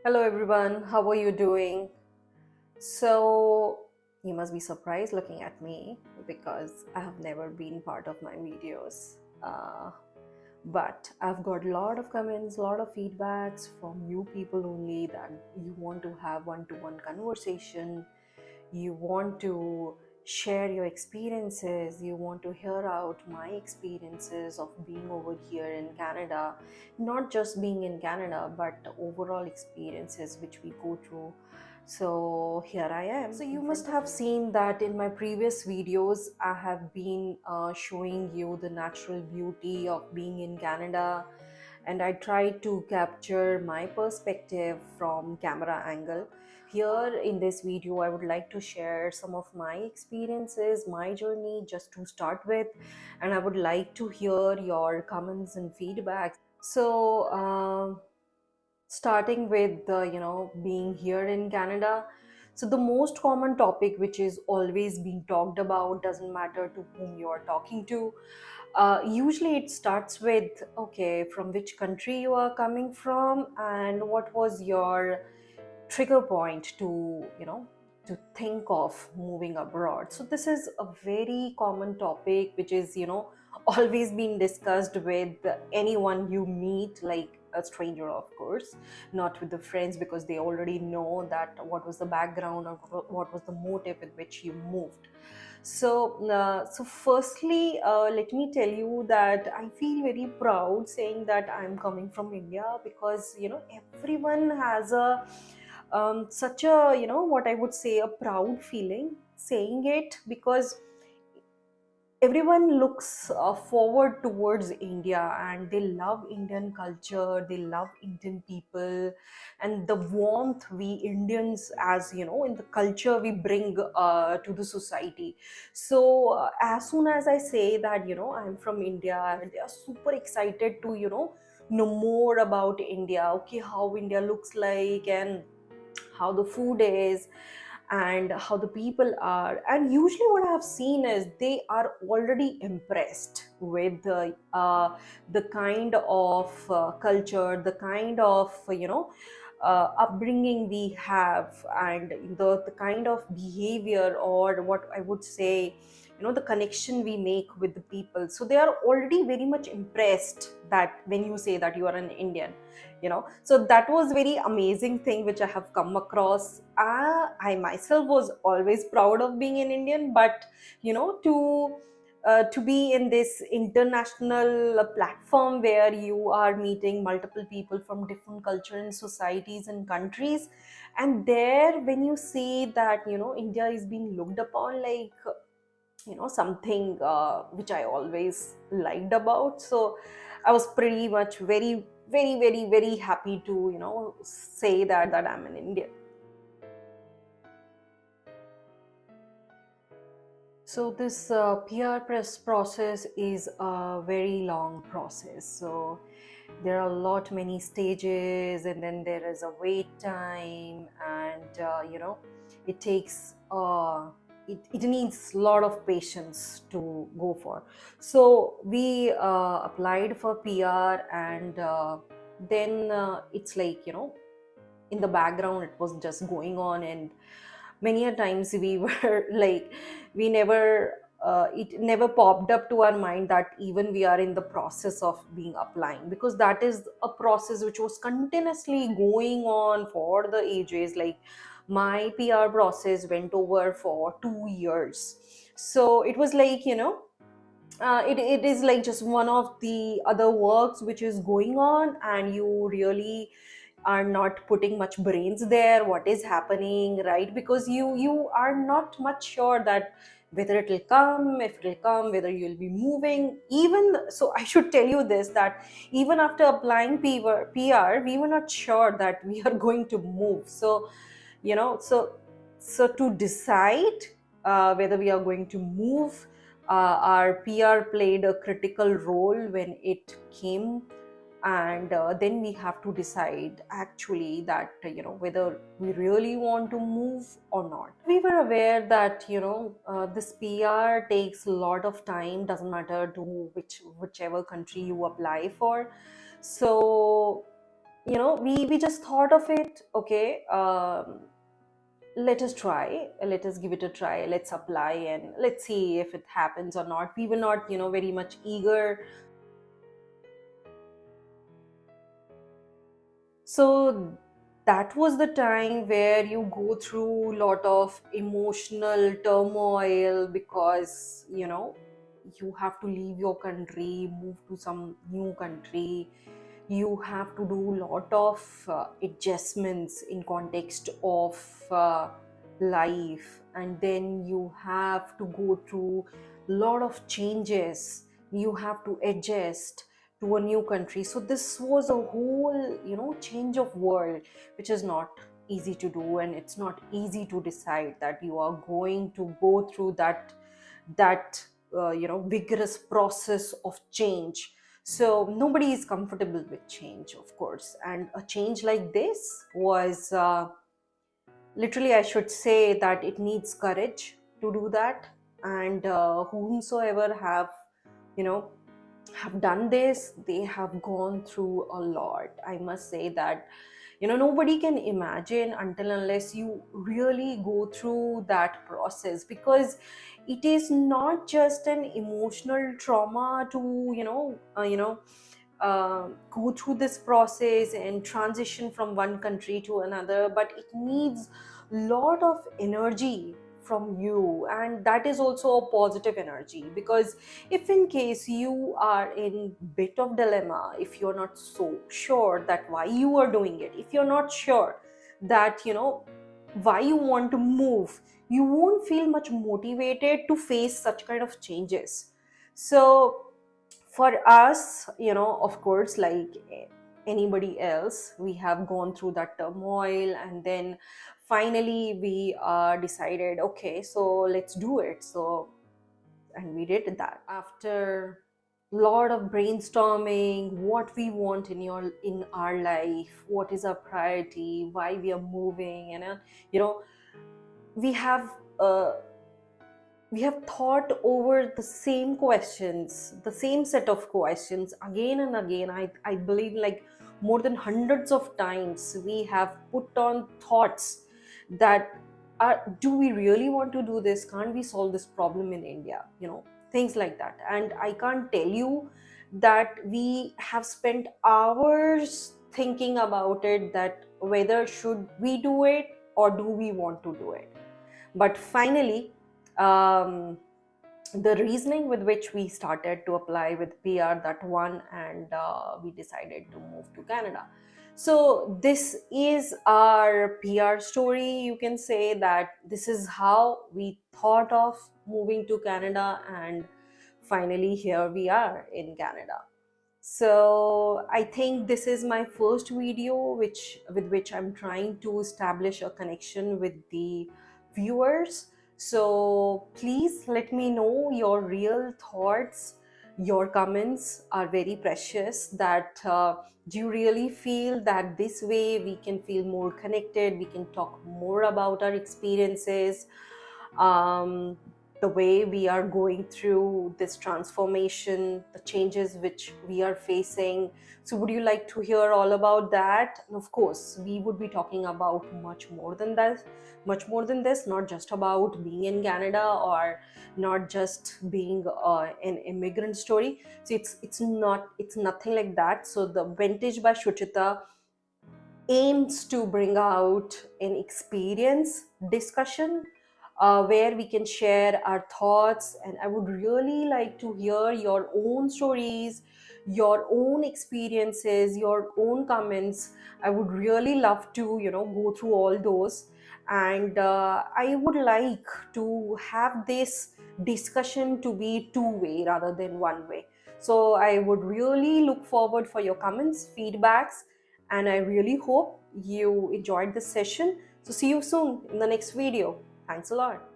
Hello everyone, how are you doing? So, you must be surprised looking at me because I have never been part of my videos. But I've got a lot of comments, a lot of feedbacks from you people only that you want to have one-to-one conversation, you want to share your experiences, you want to hear out my experiences of being over here in Canada, not just being in Canada, but overall experiences which we go through. So here I am. So you must have seen that in my previous videos, I have been showing you the natural beauty of being in Canada, and I try to capture my perspective from camera angle. Here in this video, I would like to share some of my experiences, my journey just to start with, and I would like to hear your comments and feedback. So, starting with being here in Canada. So the most common topic which is always being talked about, doesn't matter to whom you are talking to, usually it starts with, okay, from which country you are coming from and what was your trigger point to to think of moving abroad. So this is a very common topic which is always being discussed with anyone you meet, like a stranger of course, not with the friends, because they already know that what was the background or what was the motive with which you moved. So firstly, let me tell you that I feel very proud saying that I'm coming from India, because everyone has a such a what I would say, a proud feeling saying it, because everyone looks forward towards India and they love Indian culture, they love Indian people, and the warmth we Indians, as in the culture we bring to the society. So as soon as I say that I'm from India, they are super excited to know more about India, okay, how India looks like and how the food is and how the people are. And usually what I have seen is they are already impressed with the kind of culture, the kind of upbringing we have, and the kind of behavior, or what I would say, the connection we make with the people. So they are already very much impressed that when you say that you are an Indian. So that was very amazing thing which I have come across. I myself was always proud of being an Indian, but to be in this international platform where you are meeting multiple people from different culture and societies and countries, and there when you see that India is being looked upon like something which I always liked about. So I was pretty much very, very, very, very happy to say that I'm an Indian. So this PR press process is a very long process. So there are a lot many stages, and then there is a wait time, and it takes it needs a lot of patience to go for. So we applied for PR, and then it's like in the background it was just going on, and many a times we were like, we never it never popped up to our mind that even we are in the process of being applying, because that is a process which was continuously going on for the ages. Like my PR process went over for 2 years. So it was like it is like just one of the other works which is going on, and you really are not putting much brains there what is happening, right? Because you are not much sure that whether it will come, if it will come, whether you'll be moving. Even so, I should tell you this, that even after applying PR, we were not sure that we are going to move. So so to decide whether we are going to move, our PR played a critical role when it came. And then we have to decide actually that whether we really want to move or not. We were aware that this PR takes a lot of time, doesn't matter to whichever country you apply for. So we just thought of it. Okay, let us try, let us give it a try, let's apply and let's see if it happens or not. We were not very much eager. So that was the time where you go through a lot of emotional turmoil, because you have to leave your country, move to some new country. You have to do a lot of adjustments in context of life, and then you have to go through a lot of changes. You have to adjust to a new country. So this was a whole change of world, which is not easy to do, and it's not easy to decide that you are going to go through that vigorous process of change. So nobody is comfortable with change, of course, and a change like this was literally, I should say that it needs courage to do that. And whomsoever you know have done this, they have gone through a lot. I must say that nobody can imagine until unless you really go through that process, because it is not just an emotional trauma to go through this process and transition from one country to another, but it needs a lot of energy from you, and that is also a positive energy. Because if in case you are in bit of dilemma, if you're not so sure that why you are doing it, if you're not sure that why you want to move, you won't feel much motivated to face such kind of changes. So for us, of course, like anybody else, we have gone through that turmoil, and then finally we decided, okay, so let's do it. So, and we did that after a lot of brainstorming, what we want in our life, what is our priority, why we are moving, and we have uh, we have thought over the same questions, the same set of questions again and again. I believe like more than hundreds of times we have put on thoughts that do we really want to do this? Can't we solve this problem in India? Things like that. And I can't tell you that we have spent hours thinking about it, that whether should we do it or do we want to do it. But finally, um, the reasoning with which we started to apply with PR, that one, and we decided to move to Canada. So this is our PR story. You can say that this is how we thought of moving to Canada, and finally here we are in Canada. So I think this is my first video with which I'm trying to establish a connection with the viewers. So please let me know your real thoughts. Your comments are very precious. That do you really feel that this way we can feel more connected, we can talk more about our experiences, um, the way we are going through this transformation, the changes which we are facing. So would you like to hear all about that? And of course, we would be talking about much more than that, much more than this, not just about being in Canada, or not just being an immigrant story. So it's nothing like that. So the Vintage by Shuchita aims to bring out an experience discussion, where we can share our thoughts. And I would really like to hear your own stories, your own experiences, your own comments. I would really love to go through all those. And I would like to have this discussion to be two-way rather than one way. So I would really look forward for your comments, feedbacks, and I really hope you enjoyed this session. So see you soon in the next video. Thanks a lot.